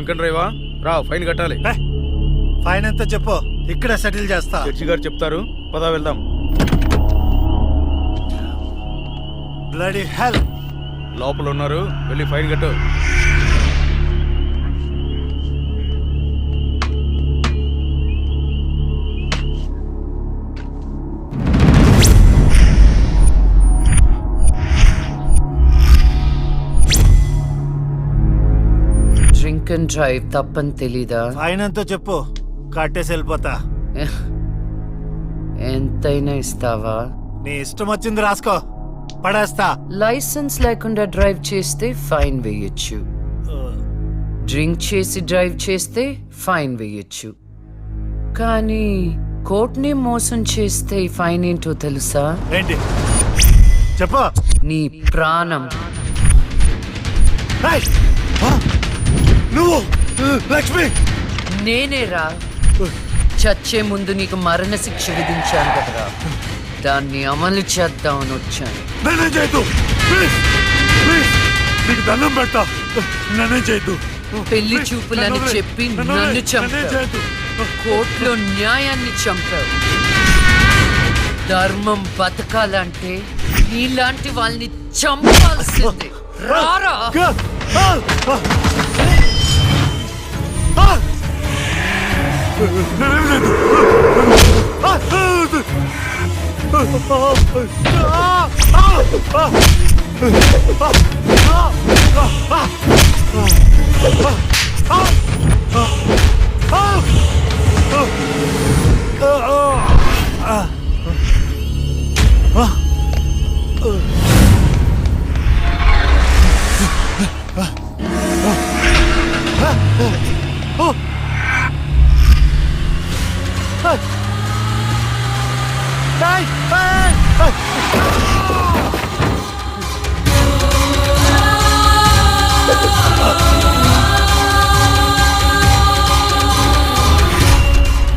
Drunk and డ్రైవా? రా, fine కట్టాలి. Fine ఎంత చెప్పు, ఇక్కడ సెటిల్ చేస్తా. జడ్జి గారు చెప్తారు, పదా వెళ్దాం. బ్లడీ హెల్, లోపల ఉన్నారు, వెళ్ళి ఫైన్ కట్టు. డ్రింక్ అండ్ డ్రైవ్ తప్పని తెలీదా? ఫైన్ ఎంతో చెప్పు, కట్టేసి వెళ్ళిపోతా. ఎంతైనా ఇస్తావా? నీ ఇష్టం వచ్చింది రాసుకో, పడేస్తా. లైసెన్స్ లేకుండా డ్రైవ్ చేస్తే ఫైన్ వేయొచ్చు, డ్రింక్ చేసి డ్రైవ్ చేస్తే ఫైన్ వేయొచ్చు, కానీ కోర్టుని మోసం చేస్తే ఫైన్ ఏంటో తెలుసా? ఏంటి చెప్పు. నీ ప్రాణం. ఏయ్! ఆ! నువ్వు లక్ష్మి? నేనేరా, చచ్చే ముందు నీకు మరణ శిక్ష విధించాను కదరా, దాన్ని అమలు చేద్దామని వచ్చాను. నన్నేం చేయొద్దు, ప్లీజ్ ప్లీజ్, నీకు దండం పెడతా, నన్నేం చేయొద్దు. పెళ్లి చూపులని చెప్పి నన్ను చంపావు, కోర్టులో న్యాయాన్ని చంపావు. ధర్మం బతకాలంటే నీలాంటి వాళ్ళని చంపాల్సిందే. రారా.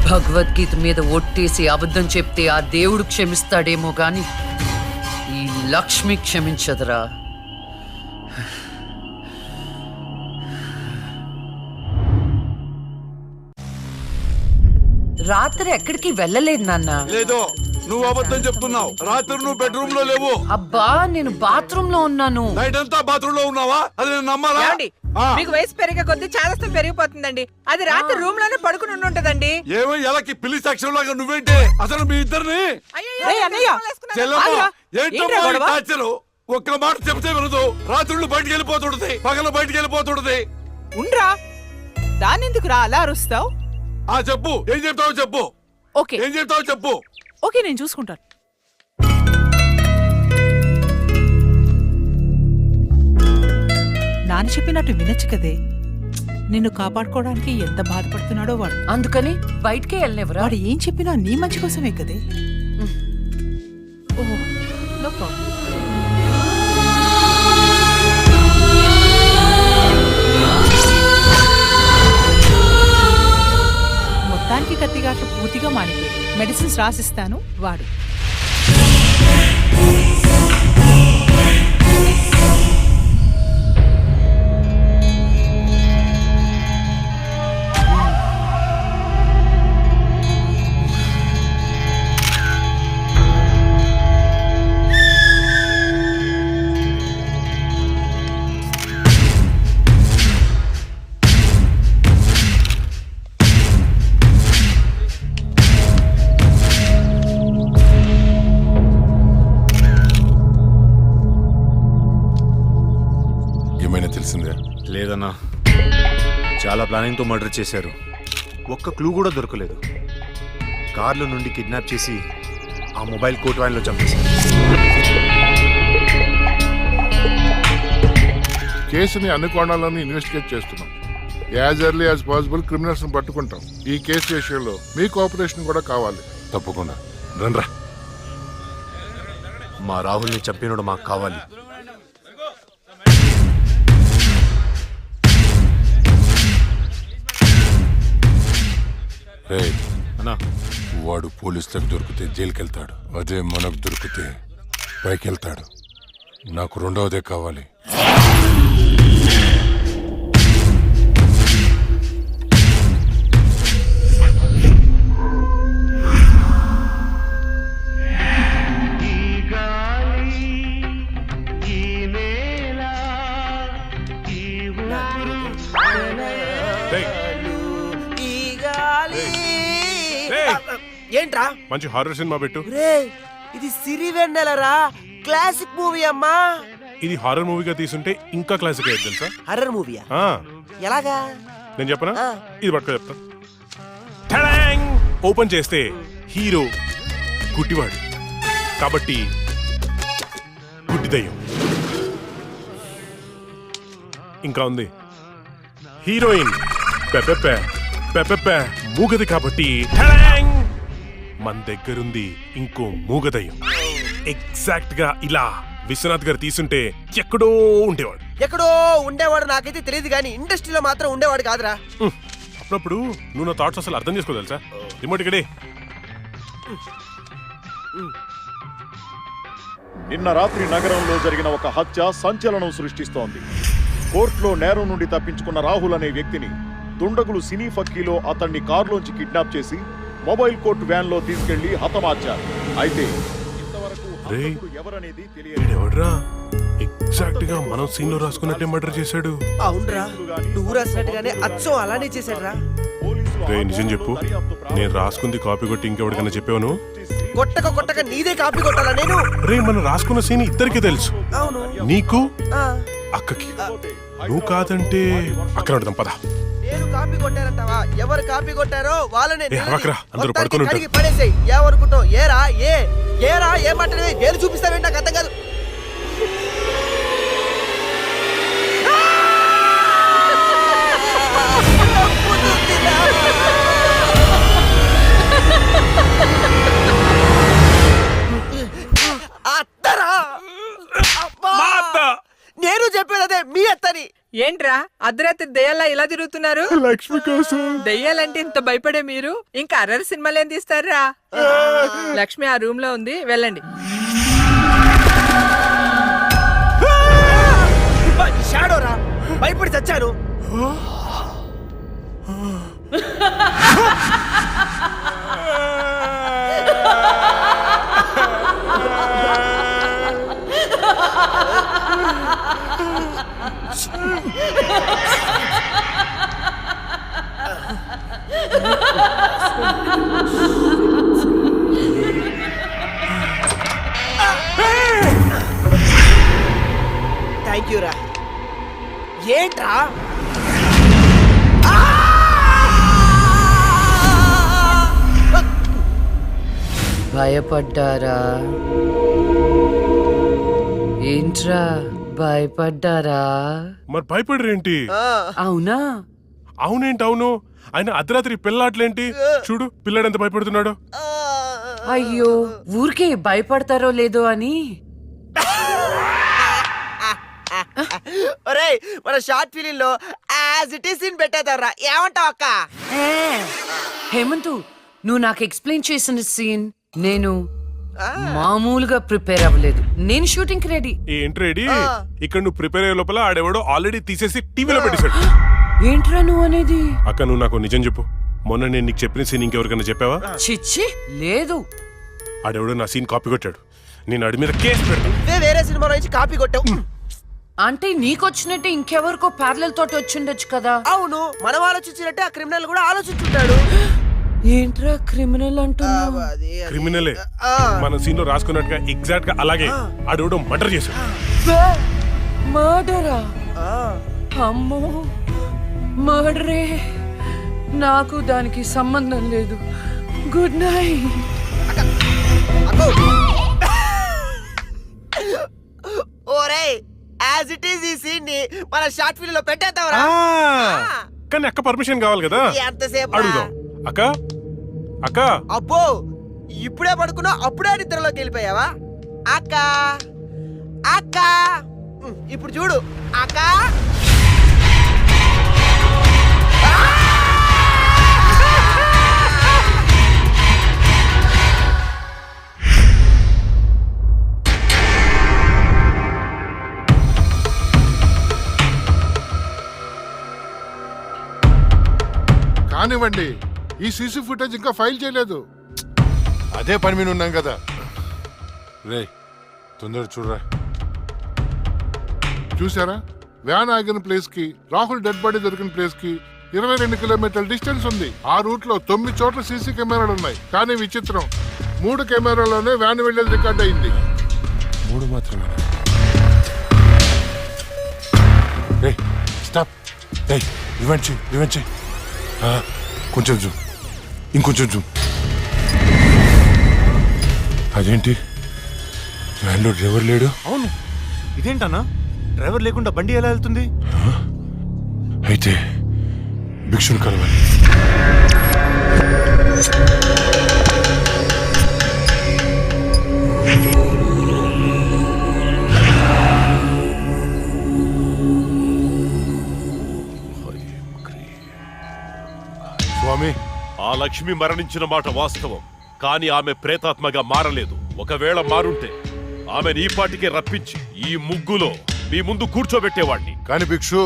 భగవద్గీత మీద ఒట్టేసి అబద్ధం చెప్తే ఆ దేవుడు క్షమిస్తాడేమో గాని ఈ లక్ష్మి క్షమించదురా. రాత్రి ఎక్కడికి వెళ్ళలేదు నాన్న. లేదు, నువ్వు అబద్ధం చెప్తున్నావు. రాత్రి నువ్వు బెడ్రూమ్ లో లేవు. అబ్బా, నేను బాత్రూమ్ లో ఉన్నాను. నైట్ అంతా బాత్రూమ్ లో ఉన్నావా? అది నేను నమ్మాలా? మీకు వయసు పెరిగే కొద్ది చాదస్తం పెరిగిపోతుందండి. అది రాత్రి రూమ్ లోనే పడుకుని ఉంటదండి. ఏమో ఎలాకి పిల్లి సాక్ష్యం లాగా నువ్వేంటి అసలు మీ ఇద్దరిని? ఏంటో ఒక్క మాట చెప్తే వినదు. రాత్రులు బయటికి వెళ్ళిపోతుంటది, పగల బయటికి వెళ్ళిపోతుంటది. ఉండ్రా, దాన్ని ఎందుకు రా అలా అరుస్తావు? చెప్పు, ఏం చెప్తావో చెప్పు. ఓకే, ఏం చెప్తావో చెప్పు. ఓకే, నేను చూసుకుంటాను. నాన్న చెప్పినట్టు వినొచ్చు కదే. నిన్ను కాపాడుకోవడానికి ఎంత బాధపడుతున్నాడో వాడు. అందుకని బయటికే వెళ్ళనివ్వరా? వాడు ఏం చెప్పినా నీ మంచి కోసమే కదే. ఓహో, నో ప్రాబ్లం. మొత్తానికి కత్తిగాట్లు పూర్తిగా మానిపోయి మెడిసిన్స్ రాసిస్తాను, వాడు. లేదన్నా, చాలా ప్లానింగ్ తో మర్డర్ చేశారు. ఒక్క క్లూ కూడా దొరకలేదు. కార్లో నుండి కిడ్నాప్ చేసి ఆ మొబైల్ కోట్ వ్యాన్లో చంపేశారు. కేసుని అన్ని కోణాలను ఇన్వెస్టిగేట్ చేస్తున్నాం. As early as possible criminals ని పట్టుకుంటాం. ఈ కేసు విషయంలో మీ కోఆపరేషన్ కూడా కావాలి. తప్పకుండా రండ్రా. మా రాహుల్ని చంపినోడు మాకు కావాలి. అన్నా, వాడు పోలీసులకు దొరికితే జైలుకి వెళ్తాడు. అదే మనకు దొరికితే పైకి వెళ్తాడు. నాకు రెండవదే కావాలి. ఏంట్రా మంచి హారర్ సినిమా పెట్టు. రే ఇది సిరివెన్నెలరా, క్లాసిక్ మూవీ అమ్మా. ఇది హారర్ మూవీగా తీసుంటే ఇంకా క్లాసిక్ అయ్యేది తెలుసా? హర్రర్ మూవీయా? ఆ, ఎలాగా? నేను చెప్పనా? ఆ. ఇది పట్టుకో చెప్తా. ఠడాంగ్! ఓపెన్ చేస్తే హీరో గుడ్డివాడు కాబట్టి గుడ్డి దయ్యం. ఇంకా ఉంది హీరోయిన్ పెపెపె పెపెపె మూగది కాబట్టి ఠడాంగ్! మన దగ్గరుంది ఇంకో మూగదయ్యం. ఎగ్జాక్ట్ గా ఇలా విశ్వనాథ్ గారు తీసుంటే ఎక్కడో ఉండేవాడు. ఎక్కడో ఉండేవాడు నాకైతే తెలియదు కానీ ఇండస్ట్రీలో మాత్రం ఉండేవాడు కాదురా. అప్పుడప్పుడు నువ్వు నా థాట్స్ అసలు అర్థం చేసుకోదలుసా? రిమోట్ ఇక్కడే. నిన్న రాత్రి నగరంలో జరిగిన ఒక హత్య సంచలనం సృష్టిస్తోంది. కోర్టులో నేరం నుండి తప్పించుకున్న రాహుల్ అనే వ్యక్తిని దుండగులు సినీ ఫక్కీలో అతన్ని కారులోంచి కిడ్నాప్ చేసి మొబైల్ కోర్టు వ్యాన్ లో తీసుకెళ్లి హతమార్చారు. అయితే ఇంతవరకు హంతకుడు ఎవరనేది తెలియదు. ఎవడ్రా ఎగ్జాక్ట్ గా మనం సీన్ లో రాసుకున్నట్టే మర్డర్ చేశాడు. అవునరా, నువ్వు రాసినట్టుగానే అచ్చం అలానే చేశాడురా. రే నిజం చెప్పు, నేను రాసుకుంది కాపీ కొట్టి ఇంకెవరికైనా చెప్పాను? కొట్టక కొట్టక నీదే కాపీ కొట్టాలా నేను? రే మనం రాసుకున్న సీన్ ఇద్దరికి తెలుసు, అవును. నీకు ఆ, అక్కకి. నువ్వు కాదంటే అక్కడ ఉంటాం పద. నేను కాపీ కొట్టారంటావా? ఎవరు కాపీ కొట్టారో వాళ్ళనే ఏ, అరవకురా, అందరూ పడుకొని ఉంటారు. పడేసేయ్. ఏమనుకుంటావు? ఏరా ఏమంటే వేలు చూపిస్తావేంటి? నాకు అర్థం కాదు. అత్తరా? అబ్బా! నేను చెప్పేది అదే, మీ అత్తని. ఏంట్రా అర్ధరాత్రి దెయ్యాలా ఇలా తిరుగుతున్నారు? లక్ష్మి కోసం. దెయ్యాలంటే ఇంత భయపడే మీరు ఇంకా అర్రర్ సినిమాలు ఏం తీస్తారా? లక్ష్మి ఆ రూమ్ లో ఉంది, వెళ్ళండి. షాడోరా, భయపడి చచ్చాను. థ్యాంక్ యూ రా. ఏంట్రా? భయపడ్డారా? ఏంట్రా భయపడ్డారా? మరి భయపడరేంటి? అవునా? అవునేంటి అవును? ఆయన అర్ధరాత్రి పిల్లాట్లేంటి? చూడు పిల్లాడు ఎంత భయపడుతున్నాడు. అయ్యో, ఊరికే భయపడతారో లేదో అని. ఒరేయ్, మన షార్ట్ ఫిలిం లో యాజ్ ఇట్ ఈస్ సీన్ పెట్టేద్దాంరా. ఏమంటావు అక్క? హేమంతు, నువ్వు నాకు ఎక్స్ప్లెయిన్ చేసిన సీన్ నేను మామూలుగా ప్రిపేర్ అవ్వలేదు. నేను షూటింగ్ కి రెడీ. ఏంటి రెడీ? ఇక్కడ నువ్వు ప్రిపేర్ అయ్యే లోపల ఆడెవడో ఆల్రెడీ తీసేసి టీవీలో పెట్టేశాడు. ఏంట్రా నువ్వు అనేది? అక్క నువ్వు నాకు నిజం చెప్పు, మొన్న నేను నీకు చెప్పిన సీన్ ఇంకెవరికైనా చెప్పావా? చిచ్చి లేదు. ఆడెవడో నా సీన్ కాపీ కొట్టాడు. నేను ఆడి మీద కేసు పెడతాను. వేరే సినిమాలో నుంచి కాపీ కొట్టావు. అంటే నీకొచ్చినట్టే ఇంకెవరికో ప్యారలల్ తోటి వచ్చిండొచ్చు కదా. అవును, మనం ఆలోచించినట్టే ఆ క్రిమినల్ కూడా ఆలోచించుంటాడు. ఏంట్రా క్రిమినల్ అంటున్నావు? క్రిమినలే మన సీన్ లో రాసుకున్నట్టుగా ఎగ్జాక్ట్ గా అలాగే ఆడెవడో మర్డర్ చేశాడు. మర్డరా? అమ్మో, మర్డరే. నాకు దానికి సంబంధం లేదు. Good night. ఓరేయ్, యాజ్ ఇట్ ఈస్ ఈ సీన్ ని మన షార్ట్ ఫిల్మ్ లో పెట్టేద్దాంరా. కానీ అక్క పర్మిషన్ కావాలి కదా, ఎంతసేపు? అడుగుదాం. అక్క అక్క. అబ్బో, ఇప్పుడే పడుకున్నా అప్పుడే నిద్రలోకి వెళ్ళిపోయావా? అక్క అక్క, ఇప్పుడు చూడు అక్క. కానివ్వండి, ఈ సీసీ ఫుటేజ్ ఇంకా ఫైల్ చేయలేదు. అదే పని మీద ఉన్నాం కదా. రే తొందర చూడరా. చూసారా, వ్యాన్ ఆగిన ప్లేస్ కి రాహుల్ డెడ్ బాడీ దొరికిన ప్లేస్ కి 22 కిలోమీటర్ల డిస్టెన్స్ ఉంది. ఆ రూట్ లో 9 చోట్ల సీసీ కెమెరాలు ఉన్నాయి. కానీ విచిత్రం, 3 కెమెరాల్లోనే వ్యాన్ వెళ్ళేది రికార్డ్ అయింది. 3 మాత్రమే. స్టాప్. రివెంజ్. కొంచెం జూమ్, ఇంకొంచెం జూమ్. అదేంటి వ్యాన్లో డ్రైవర్ లేడు? అవును, ఇదేంటన్నా డ్రైవర్ లేకుండా బండి ఎలా వెళ్తుంది? అయితే భిక్షుని కలవాలి. స్వామి, ఆ లక్ష్మి మరణించిన మాట వాస్తవం, కానీ ఆమె ప్రేతాత్మగా మారలేదు. ఒకవేళ మారుంటే ఆమె ఈ పాటికే రప్పించి ఈ ముగ్గులో మీ ముందు కూర్చోబెట్టేవాడిని. కానీ భిక్షు,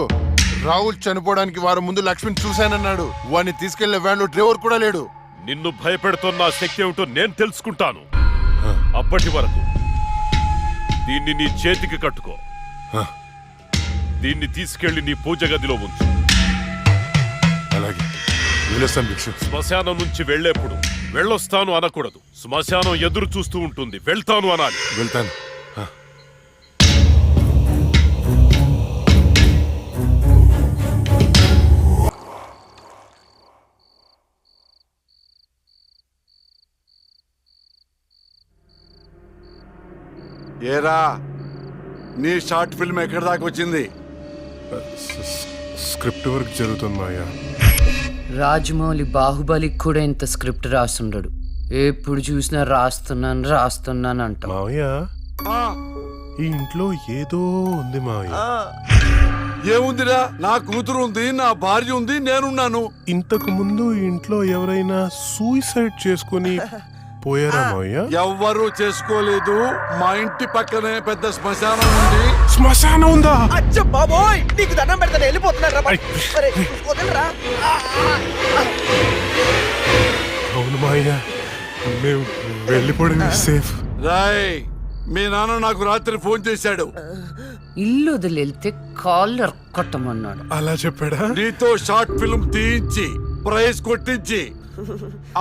రాహుల్ చనిపోవడానికి వారం ముందు లక్ష్మిని చూశానన్నాడు. వాడిని తీసుకెళ్లే వ్యాన్లో డ్రైవర్ కూడా లేడు. నిన్ను భయపెడుతున్న శక్తి ఏమిటో నేను తెలుసుకుంటాను. అప్పటి వరకు దీన్ని నీ చేతికి కట్టుకో. దీన్ని తీసుకెళ్లి నీ పూజ గదిలో ఉంచు. అలాగే వెళ్ళొస్తాను భిక్షు. శ్మశానం నుంచి వెళ్లేప్పుడు వెళ్ళొస్తాను అనకూడదు. శ్మశానం ఎదురు చూస్తూ ఉంటుంది, వెళ్తాను అనాలి. వెళ్తాను. ఏరా, నీ షార్ట్ ఫిల్మ్ ఎక్కడి దాకా వచ్చింది? స్క్రిప్ట్ వర్క్ జరుగుతుంది మాయా. రాజమౌళి బాహుబలికి కూడా ఇంత స్క్రిప్ట్ రాసుండడు. ఎప్పుడు చూసినా రాస్తున్నాను అంట. మావయ్య, ఈ ఇంట్లో ఏదో ఉంది మావయ్య. ఏముందిరా? నా కూతురు ఉంది, నా భార్య ఉంది, నేనున్నాను. ఇంతకు ముందు ఈ ఇంట్లో ఎవరైనా సూసైడ్ చేసుకుని పోయారా మావయ్య? ఎవ్వరూ చేసుకోలేదు. మా ఇంటి పక్కనే పెద్ద శ్మశానం ఉంది. శ్మశానం ఉందా? అచ్చ బాబోయ్, నీకు దండం పెడతాను, వెళ్ళిపోతున్నారా? వదలరా. అవును మావయ్య, మేము వెళ్ళిపోవడం సేఫ్. రాయ్, మీ నాన్న నాకు రాత్రి ఫోన్ చేశాడు. ఇల్లు వదిలేళ్తే కాళ్ళు ఎరక్కొట్టమన్నాడు. అలా చెప్పాడా? నీతో షార్ట్ ఫిల్మ్ తీయించి ప్రైజ్ కొట్టించి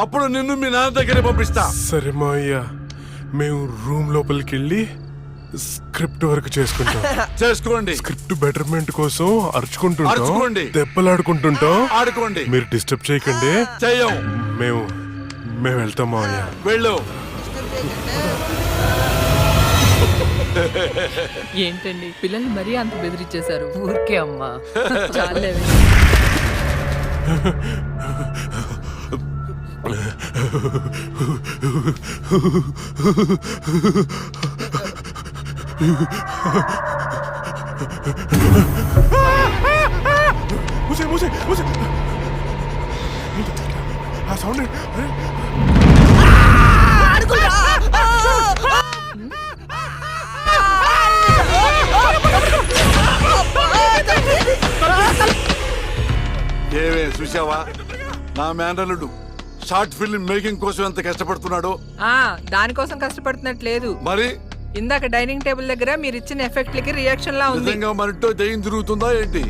అప్పుడు నిన్ను మీ నాన్న దగ్గర పంపిస్తా. సరే మావయ్య, మేము రూమ్ లోపలికి వెళ్ళి స్క్రిప్ట్ వర్క్ చేసుకుంటాం. చేసుకోండి. స్క్రిప్ట్ బెటర్మెంట్ కోసం అరుచుకుంటుంటాం, అరుచుకోండి. దెబ్బలాడుకుంటుంటాం. ఆడుకోండి. మీరు డిస్టర్బ్ చేయకండి. చెయ్యం. మేము వెళ్తాం మావయ్య. వెళ్ళు. ఏంటండి పిల్లల్ని మరీ అంత బెదిరించేశారు? ఊరికే అమ్మా. చాలే. ఆ సౌండ్ ఏవే చూసావా, నా మేనల్లుడు షార్ట్ ఫిల్మ్ మేకింగ్ కోసం ఎంత కష్టపడుతున్నాడో. దానికోసం కష్టపడుతున్నట్లేదు. మరి ఇందాక డైనింగ్ టేబుల్ దగ్గర మీరు ఇచ్చిన ఎఫెక్ట్లకి రియాక్షన్ లా ఉంది. నిజంగా మరింటో దయ్యం తిరుగుతుందా ఏంటి?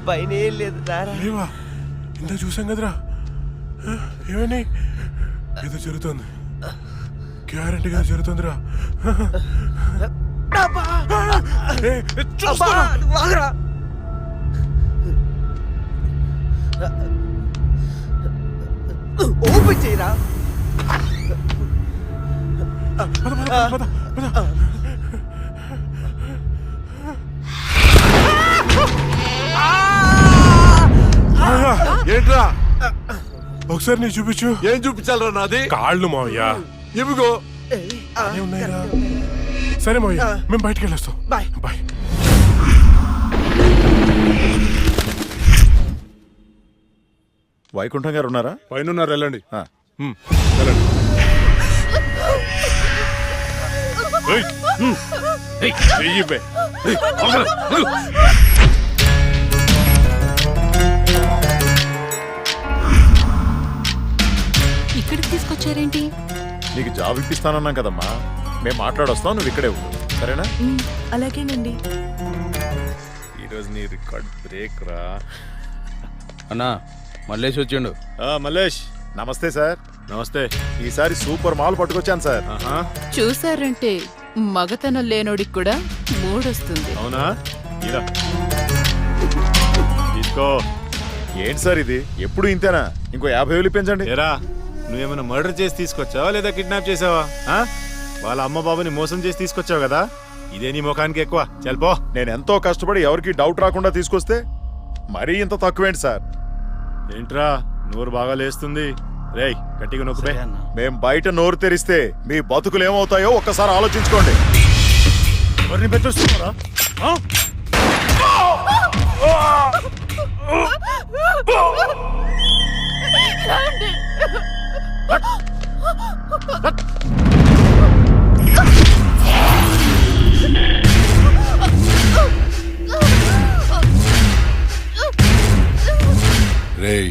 పైన ఏం లేదు, రారా. లేవా? ఇంత చూసాం కదరా. ఏమని? ఏదో జరుగుతుంది, గ్యారంటీగా జరుగుతుందిరా. ఓపెన్ చేయరా. ఏంట్రా? ఒకసారి నీ చూపించు. ఏం చూపించాలరా? నాది కాళ్ళు మావయ్య. ఇవిగో. ఉన్నాయిరా. సరే మావయ్య, మేము బయటికి వెళ్ళొస్తాం. బాయ్. బాయ్. వైకుంఠం గారు ఉన్నారా? పైన ఉన్నారు, వెళ్ళండి. వెళ్ళండి. చెయ్యి ఇక్కడికి తీసుకొచ్చారేంటి? నీకు జాబ్ ఇప్పిస్తానన్నాం కదమ్మా, మేము మాట్లాడొస్తాం, నువ్వు ఇక్కడే ఉండు, సరేనా? అలాగేనండి. ఈరోజు నీ రికార్డ్ బ్రేక్ రా. అన్నా మల్లేష్ వచ్చిండు. మల్లేష్ నమస్తే సార్. నమస్తే. ఈసారి సూపర్ మాల్ పట్టుకొచ్చాను సార్. ఆహా, చూసారంటే మగతనం లేనోడికి కూడా మూడొస్తుంది. అవునా? ఇలా తీసుకో. ఏంటి సార్ ఇది, ఎప్పుడు ఇంతేనా? ఇంకో 50,000 పెంచండి. ఏరా, నువ్వేమైనా మర్డర్ చేసి తీసుకొచ్చావా లేదా కిడ్నాప్ చేసావా? ఆ? వాళ్ళ అమ్మ బాబుని మోసం చేసి తీసుకొచ్చావు కదా, ఇదే నీ ముఖానికి ఎక్కువ. చల్పో. నేను ఎంతో కష్టపడి ఎవరికి డౌట్ రాకుండా తీసుకొస్తే మరీ ఇంత తక్కువేంటి సార్? ఏంట్రా నోరు బాగా లేస్తుంది? రేయ్ గట్టిగా నొక్కుపే. మేం బయట నోరు తెరిస్తే మీ బతుకులు ఏమవుతాయో ఒక్కసారి ఆలోచించుకోండి. ఎవరిని బెదిరిస్తున్నారా? ఆ? రేయ్,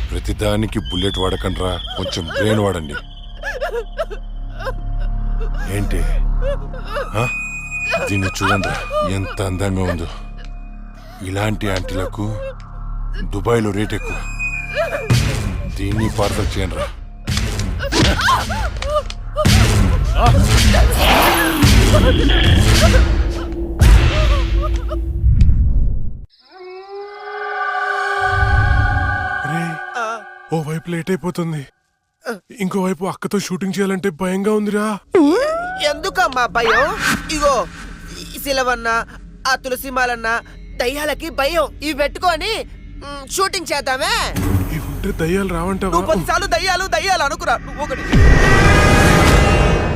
ప్రతిదానికి బుల్లెట్ వాడకండ్రా, కొంచెం బ్రెయిన్ వాడండి. ఏంటి ఆ? దీన్ని చూడండి ఎంత అందంగా ఉందో. ఇలాంటి ఆంటీలకు దుబాయ్లో రేట్ ఎక్కువ. దీన్ని పార్సల్ చేయండి రా. ఓ వైపు లేట్ అయిపోతుంది, ఇంకోవైపు అక్కతో షూటింగ్ చేయాలంటే భయంగా ఉందిరా. ఎందుకమ్మా భయం? ఇగో ఈ సిలవన్న, ఆ తులసిమాలన్న దయ్యాలకి భయం. ఇవి పెట్టుకొని షూటింగ్ చేద్దామే. ఇవి ఉంటే దయ్యాలు రావంటావా? నువ్వు 10 సార్లు దయ్యాలు దయ్యాలు అనుకురా. నువ్వు ఒకటి.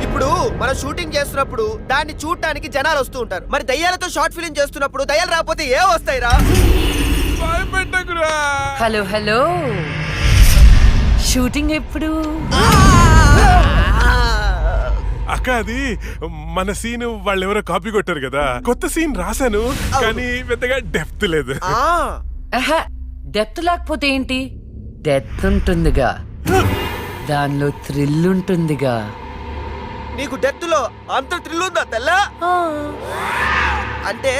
ఇప్పుడు మనం షూటింగ్ చేస్తున్నప్పుడు దాన్ని చూడటానికి జనాలు వస్తూ ఉంటారు. మరి దయ్యాలతో షార్ట్ ఫిలిం చేస్తున్నప్పుడు దయ్యాలు రాకపోతే ఏ వస్తాయిరా? హలో హలో, షూటింగ్ ఎప్పుడు? అక్క అది మన సీన్ వాళ్ళెవరో కాపీ కొట్టారు కదా, కొత్త సీన్ రాశాను కానీ పెద్దగా డెప్త్ లేదు. డెప్త్ లేకపోతే ఏంటి? డెత్ ఉంటుందిగా, దానిలో థ్రిల్ ఉంటుందిగా. నీకు డెత్ లో అంత థ్రిల్ ఉందా తెల్ల? అంటే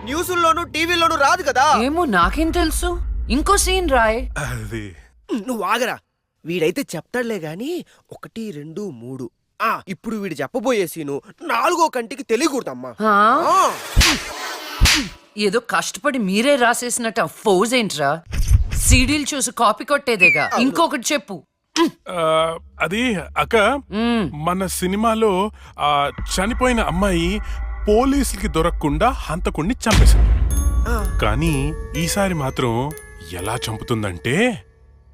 న్యూస్లోను టీవీలోను రాదు కదా. ఏమో నాకేం తెలుసు. ఇంకో సీన్ రాయ్. అది నువ్వు ఆగరా, వీడైతే చెప్తాడులే గాని 1, 2, 3. ఇప్పుడు వీడు చెప్పబోయే సీను 4వ కంటికి తెలియకూడదమ్మా. హా? ఏదో కష్టపడి మీరే రాసేసినట్టు ఫోజ్ ఏంట్రా? సీడీలు చూసి కాపీ కొట్టేదేగా. ఇంకొకటి చెప్పు. అది అక్క, మన సినిమాలో చనిపోయిన అమ్మాయి పోలీసులకి దొరకకుండా హంతకుణ్ణి చంపేశారు. కానీ ఈసారి మాత్రం ఎలా చంపుతుందంటే,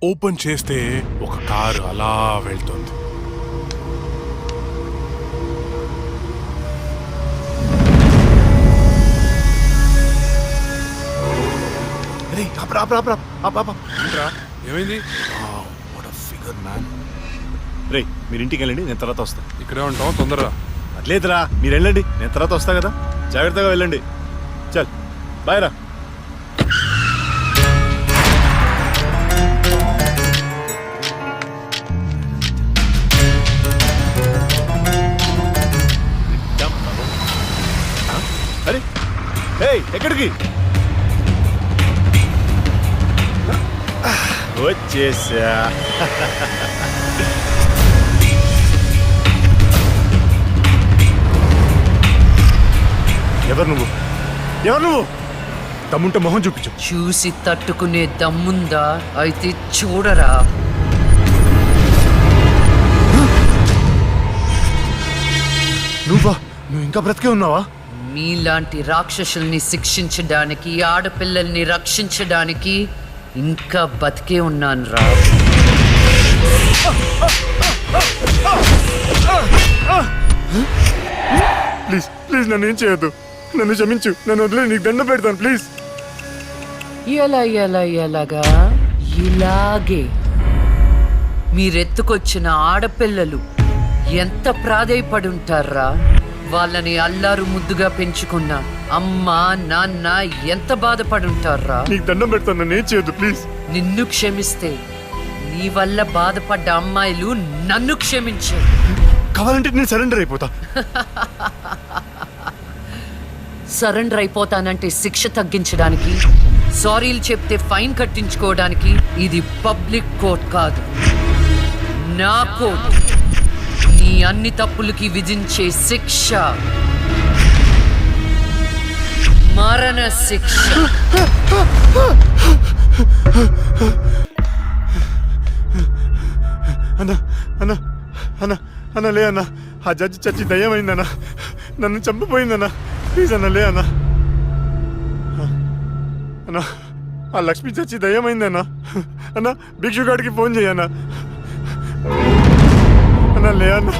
ఓపెన్ చేస్తే ఒక కారు అలా వెళ్తుంది. ఏమైంది? రే మీరు ఇంటికి వెళ్ళండి, నేను తర్వాత వస్తా. ఇక్కడే ఉంటాం, తొందరగా. అట్లేదురా, మీరు వెళ్ళండి, నేను తర్వాత వస్తా కదా. జాగ్రత్తగా వెళ్ళండి. చల్ బాయ్ రా. అరే ఏయ్, ఎక్కడికి వచ్చేసా? ఎవరు నువ్వు? ఎవరు నువ్వు? దమ్ముంటే మొహం చూపించు. చూసి తట్టుకునే దమ్ముందా? అయితే చూడరా. నువ్వు ఇంకా బ్రతికే ఉన్నావా? మీలాంటి రాక్షసుల్ని శిక్షించడానికి, ఆడపిల్లల్ని రక్షించడానికి ఇంకా బతికే ఉన్నాను రా. ప్లీజ్ ప్లీజ్ నన్ను ఏం చేయొద్దు, నన్ను క్షమించు, నన్ను వదిలే, నీకు దండం పెడతాను ప్లీజ్. ఎలాగా? ఇలాగే మీరెత్తుకొచ్చిన ఆడపిల్లలు ఎంత ప్రాధేయపడి ఉంటారా? వాళ్ళని అల్లారు ముద్దుగా పెంచుకున్నా అమ్మా నాన్న ఎంత బాధపడుంటారా? నీకు దండం పెడతాను, నన్ను ఏం చేయొద్దు ప్లీజ్. నిన్ను క్షమిస్తే నీ వల్ల బాధపడ్డ అమ్మాయిలు నన్ను క్షమించే. కావాలంటే నేను సరెండర్ అయిపోతా. సరెండర్ అయిపోతానంటే శిక్ష తగ్గించడానికి, సారీలు చెప్తే ఫైన్ కట్టించుకోవడానికి ఇది పబ్లిక్ కోర్ట్ కాదు, నా కోర్ట్. నీ అన్ని తప్పులకి విధించే శిక్ష మరణ శిక్ష. అన్న అన్న అన్న అన్న లే అన్న, ఆ జడ్జి చచ్చి దయ్యమైందన్న, నన్ను చంపిపోయిందన్న. ప్లీజ్ అన్న లే అన్న. అన్న ఆ లక్ష్మి చచ్చి దయ్యమైందన్న. అన్న భిక్షుగాడికి ఫోన్ చేయన్న. అన్న లే అన్న.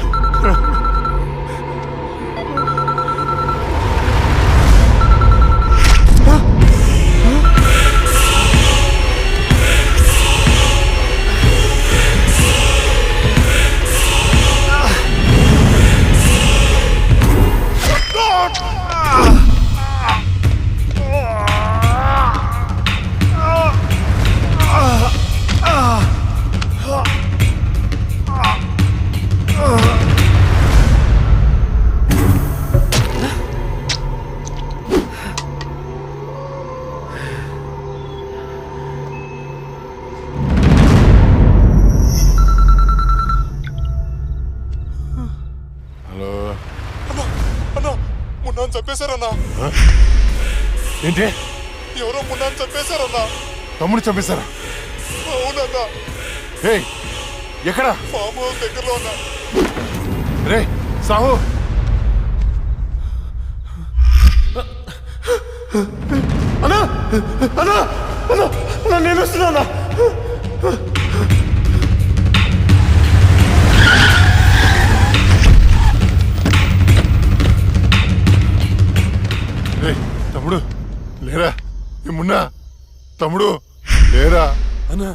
మున్నాను చంపేశారన్నా. ఏంటి? ఎవరో మున్నాను చంపేశారన్నా. తమ్ముడు చంపేశారా? అవునన్నా. ఏయ్ ఎక్కడ? ఫామ్ హౌస్ దగ్గరలో ఉన్నా. రే సాహు, అన్నా అన్నా అన్నా అన్నా నేను వస్తున్నా. రే తమ్ముడు లేరా? ఏమున్నా తమ్ముడు లేరా? అన్నా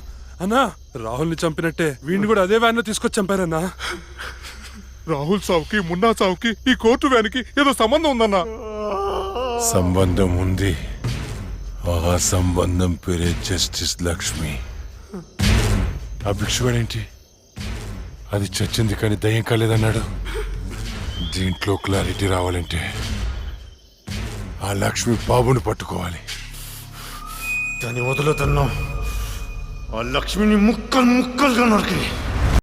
అన్నా, రాహుల్ని చంపినట్టే వీడిని కూడా అదే వ్యాన్ లో తీసుకొచ్చి చంపారన్నా. రాహుల్ సావుకి మున్నా సావుకి ఈ కోర్టు వ్యానికి ఏదో సంబంధం ఉందన్నా. సంబంధం ఉంది. ఆ సంబంధం పేరే జస్టిస్ లక్ష్మి. ఆ భిక్షుగాడేంటి, అది చచ్చింది కానీ దయ్యం కాలేదన్నాడు. దీంట్లో క్లారిటీ రావాలంటే ఆ లక్ష్మి బాబుని పట్టుకోవాలి. దాన్ని వదులుతున్నాం. ఆ లక్ష్మిని ముక్కలు ముక్కలుగా నరికి